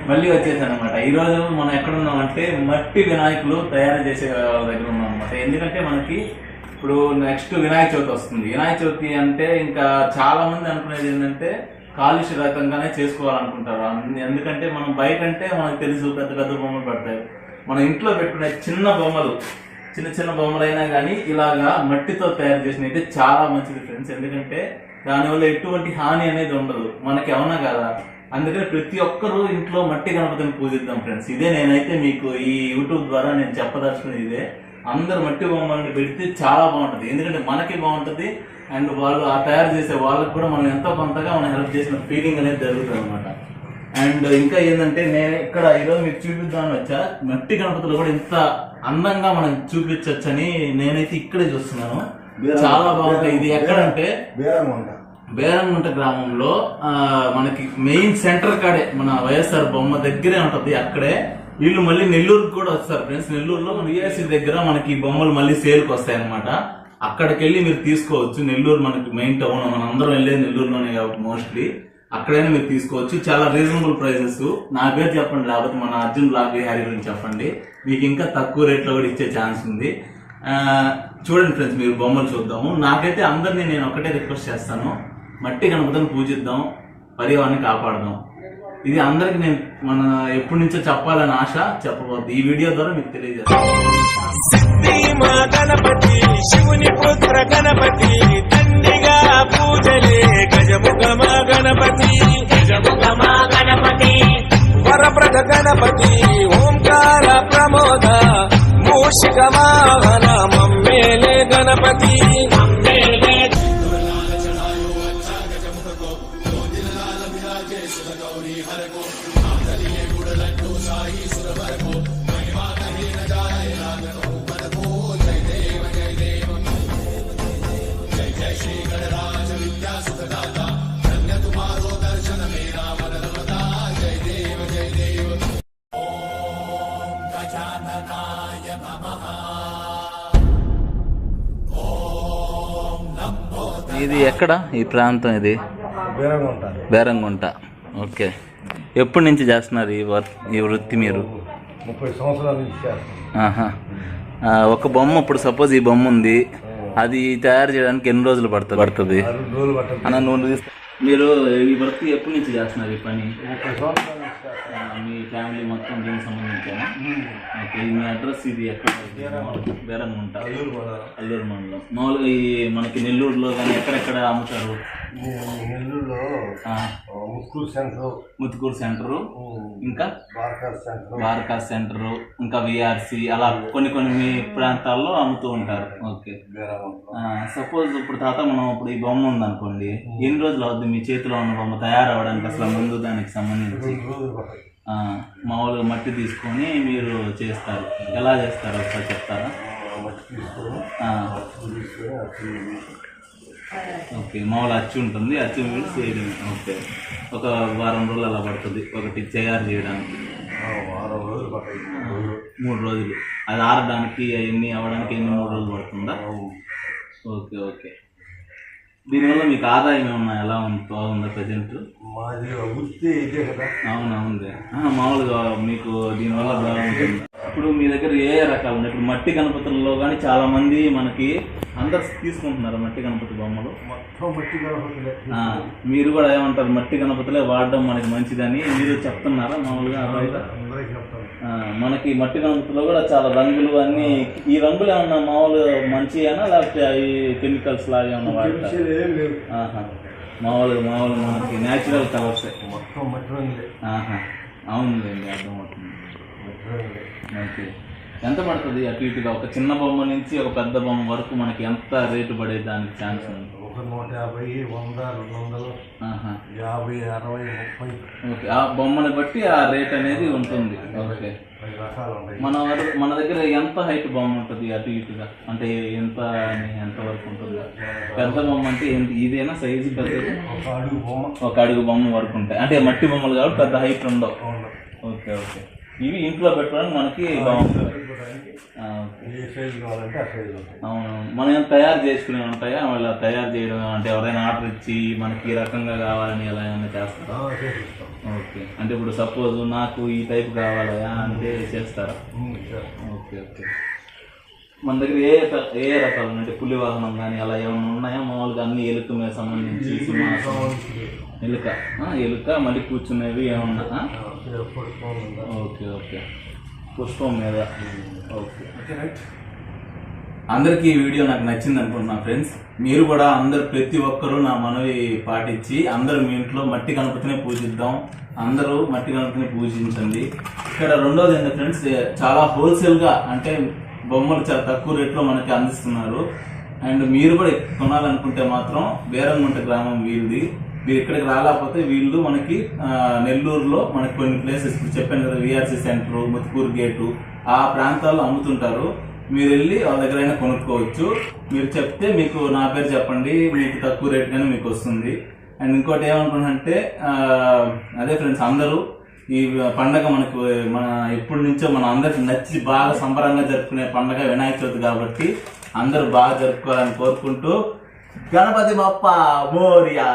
మళ్ళీ వచ్చేసాను అనమాట. ఈరోజు మనం ఎక్కడున్నామంటే మట్టి వినాయకులు తయారు చేసే దగ్గర ఉన్నాం అనమాట. ఎందుకంటే మనకి ఇప్పుడు నెక్స్ట్ వినాయక చవితి వస్తుంది. వినాయక చవితి అంటే ఇంకా చాలా మంది అనుకునేది ఏంటంటే కాలుష్య రకంగానే చేసుకోవాలనుకుంటారు. ఎందుకంటే మనం బయట అంటే మనకు తెలుసు పెద్ద పెద్ద బొమ్మలు పడతాయి. మన ఇంట్లో పెట్టుకునే చిన్న బొమ్మలు, చిన్న చిన్న బొమ్మలైనా కానీ ఇలాగా మట్టితో తయారు చేసిన అయితే చాలా మంచిది ఫ్రెండ్స్. ఎందుకంటే దానివల్ల ఎటువంటి హాని అనేది ఉండదు మనకి, అవునా కదా? అందుకని ప్రతి ఒక్కరూ ఇంట్లో మట్టి గణపతిని పూజిద్దాం ఫ్రెండ్స్. ఇదే నేనైతే మీకు ఈ యూట్యూబ్ ద్వారా నేను చెప్పదలుచుకునేది ఇదే. అందరు మట్టి బొమ్మల్ని పెడితే చాలా బాగుంటుంది. ఎందుకంటే మనకి బాగుంటుంది అండ్ వాళ్ళు ఆ తయారు చేసే వాళ్ళకి కూడా మనం ఎంతో కొంతగా మనం హెల్ప్ చేసిన ఫీలింగ్ అనేది జరుగుతుంది అనమాట. అండ్ ఇంకా ఏంటంటే నేను ఇక్కడ ఈరోజు మీకు చూపిద్దామని వచ్చా, మట్టి గణపతులు కూడా ఇంత అందంగా మనం చూపించవచ్చని నేనైతే ఇక్కడే చూస్తున్నాను. చాలా బాగుంటాయి. ఇది ఎక్కడంటే బేరంగుంట గ్రామంలో మనకి మెయిన్ సెంటర్ కాడే మన వైఎస్ఆర్ బొమ్మ దగ్గరే ఉంటది. అక్కడే వీళ్ళు మళ్ళీ నెల్లూరుకి కూడా వస్తారు ఫ్రెండ్స్. నెల్లూరులో విఆర్సీ దగ్గర మనకి బొమ్మలు మళ్ళీ సేల్కి వస్తాయి అనమాట. అక్కడికి వెళ్ళి మీరు తీసుకోవచ్చు. నెల్లూరు మనకి మెయిన్ టౌన్, మన అందరం వెళ్ళేది నెల్లూరులోనే కాబట్టి మోస్ట్లీ అక్కడైనా మీరు తీసుకోవచ్చు. చాలా రీజనబుల్ ప్రైసెస్. నా పేరు చెప్పండి, లేకపోతే మన అర్జున్ బ్లాక్ హ్యారీ గురించి చెప్పండి, మీకు ఇంకా తక్కువ రేట్లో కూడా ఇచ్చే ఛాన్స్ ఉంది. చూడండి ఫ్రెండ్స్, మీరు బొమ్మలు చూద్దాము. నాకైతే అందరినీ నేను ఒకటే రిక్వెస్ట్ చేస్తాను, మట్టి గణపతిని పూజిద్దాం, పర్యావరణాన్ని కాపాడదాం. ఇది అందరికి నేను మన ఎప్పటి నుంచో చెప్పాలని ఆశ, చెప్పబోద్ది ఈ వీడియో ద్వారా మీకు తెలియజేస్తాను. గణపతి శివుని పుత్ర గణపతి తండ్రిగా పూజలే గజముఖమ గణపతి గజముఖమ గణపతి వరప్రద గణపతి ఓంకార ప్రమోద మూషిక వాహన మమ్మేలే గణపతి మమ్మేలే ఇది ఎక్కడ ఈ ప్రాంతం? ఇది బేరంగుంట. ఓకే. ఎప్పటి నుంచి చేస్తున్నారు ఈ వృత్తి మీరు? 30 సంవత్సరాల నుంచి చేస్తున్నారు. ఒక బొమ్మ ఇప్పుడు సపోజ్ ఈ బొమ్మ ఉంది, అది తయారు చేయడానికి ఎన్ని రోజులు పడుతుంది అన్న? మీరు ఈ వృత్తి ఎప్పటి నుంచి చేస్తున్నారు ఈ పని? 30 సంవత్సరాల నుంచి. మీ ఫ్యామిలీ మొత్తం దీనికి సంబంధించానా? ఓకే. మీ అడ్రస్ ఇది ఎక్కడ? బేరంగుంట, అల్లూరు మండలం. మామూలుగా ఈ మనకి నెల్లూరులో కానీ ఎక్కడెక్కడ అమ్ముతారు? నెల్లూరులో ముత్తుకూరు సెంటరు, ఇంకా బార్కాస్ సెంటరు, ఇంకా విఆర్సి, అలా కొన్ని మీ ప్రాంతాల్లో అమ్ముతూ ఉంటారు. ఓకే. సపోజ్ ఇప్పుడు మనం ఇప్పుడు ఈ బొమ్మ ఉందనుకోండి, ఎన్ని రోజులు అవుతుంది మీ చేతిలో ఉన్న బొమ్మ తయారవడానికి? అసలు ముందు దానికి సంబంధించి మామూలుగా మట్టి తీసుకొని మీరు చేస్తారు. ఎలా చేస్తారు ఒకసారి చెప్తారా? ఓకే. మామూలు అచ్చు ఉంటుంది, అచ్చు మీద చేయడం. ఓకే. ఒక వారం రోజులు అలా పడుతుంది ఒకటి తయారు చేయడానికి? 3 రోజులు. అది ఆరడానికి అవన్నీ అవ్వడానికి ఎన్ని 3 రోజులు పడుతుందా? ఓకే. ఓకే. దీనివల్ల మీకు ఆదాయం ఏమన్నా ఎలా బాగుందా ప్రజెంట్? అవునవును. మామూలుగా మీకు దీనివల్ల బాగుంటుంది. ఇప్పుడు మీ దగ్గర ఏ రకాలు ఉన్నాయి? ఇప్పుడు మట్టి గణపతుల్లో కానీ చాలా మంది మనకి అందరు తీసుకుంటున్నారు మట్టి గణపతి బొమ్మలు. మీరు కూడా ఏమంటారు? మట్టి గణపతులే వాడడం మనకి మంచిదని మీరు చెప్తున్నారా మామూలుగా? మనకి మట్టి గణపతిలో కూడా చాలా రంగులు అన్ని, ఈ రంగులు ఏమన్నా మామూలు మంచిగా లేకపోతే అవి కెమికల్స్ లాగా ఏమన్నా వాడతారు? మామూలుగా మనకి న్యాచురల్ కలర్స్. అవునులేండి, అర్థమవుతుంది. ఓకే. ఎంత పడుతుంది అటు ఇటుగా? ఒక చిన్న బొమ్మ నుంచి ఒక పెద్ద బొమ్మ వరకు మనకి ఎంత రేటు పడే దానికి ఛాన్స్ ఉంది? ఒక 150, 100, 200, ఆహా. 50, 60, 30 ఓకే, ఆ బొమ్మని బట్టి ఆ రేట్ అనేది ఉంటుంది. ఓకే, 10 రకాలు ఉంటాయి. మన దగ్గర ఎంత హైట్ బొమ్మ ఉంటుంది అటు ఇటుగా, అంటే ఎంత అని ఎంత వరకు ఉంటుంది? పెద్ద బొమ్మ అంటే ఏంటి, ఇదేనా సైజు పెద్దది? ఒక అడుగు బొమ్మ. ఒక అడుగు బొమ్మ వరకు ఉంటాయి, అంటే మట్టి బొమ్మలు కాబట్టి పెద్ద హైట్ ఉండవు. ఓకే ఓకే, ఇవి ఇంట్లో పెట్టుకోవడానికి మనకి బాగుంటుంది. ఏ సైజు కావాలంటే ఆ సైజు ఉంటాయి. అవును, మనం ఏమైనా తయారు చేసుకునే ఉంటాయా, వాళ్ళ తయారు చేయడం అంటే ఎవరైనా ఆర్డర్ ఇచ్చి మనకి ఈ రకంగా కావాలని ఎలా ఏమైనా చేస్తారా? చేసిస్తాం. ఓకే, అంటే ఇప్పుడు సపోజ్ నాకు ఈ టైప్ కావాలా అంటే చేస్తారా? ఓకే ఓకే, మన దగ్గర ఏ రకాలు అంటే పులి వాహనం కానీ అలా ఏమైనా ఉన్నాయా? మామూలుగా అన్ని ఎలుక మీద సంబంధించి ఎలుక మళ్ళీ కూర్చునేవి ఏమన్నా? ఓకే ఓకే, పుష్పం మీద. ఓకే, అందరికీ ఈ వీడియో నాకు నచ్చింది అనుకుంటున్నా ఫ్రెండ్స్. మీరు కూడా అందరు ప్రతి ఒక్కరూ నా మనవి పాటించి అందరూ మీ ఇంట్లో మట్టి గణపతినే పూజిద్దాం. అందరూ మట్టి గణపతిని పూజించండి. ఇక్కడ రెండోది ఏంటంటే ఫ్రెండ్స్, చాలా హోల్సేల్గా అంటే బొమ్మలు చాలా తక్కువ రేట్లో మనకి అందిస్తున్నారు. అండ్ మీరు కూడా కొనాలనుకుంటే మాత్రం బేరంగుంట గ్రామం వీళ్ళది. మీరు ఇక్కడికి రాలేకపోతే వీళ్ళు మనకి నెల్లూరులో మనకి కొన్ని ప్లేసెస్ చెప్పాను కదా, విఆర్సీ సెంటర్, ముత్తుకూరు గేటు, ఆ ప్రాంతాల్లో అమ్ముతుంటారు. మీరు వెళ్ళి వాళ్ళ దగ్గరైనా కొనుక్కోవచ్చు. మీరు చెప్తే మీకు నా పేరు చెప్పండి, మీకు తక్కువ రేట్ గానే మీకు వస్తుంది. అండ్ ఇంకోటి ఏమనుకున్నానంటే అదే ఫ్రెండ్స్, అందరూ ఈ పండగ మన ఎప్పటి నుంచో మన అందరికి నచ్చి బాగా సంబరంగా జరుపుకునే పండగ వినాయక చవితి కాబట్టి అందరూ బాగా జరుపుకోవాలని కోరుకుంటూ గణపతి బప్ప మోరియా.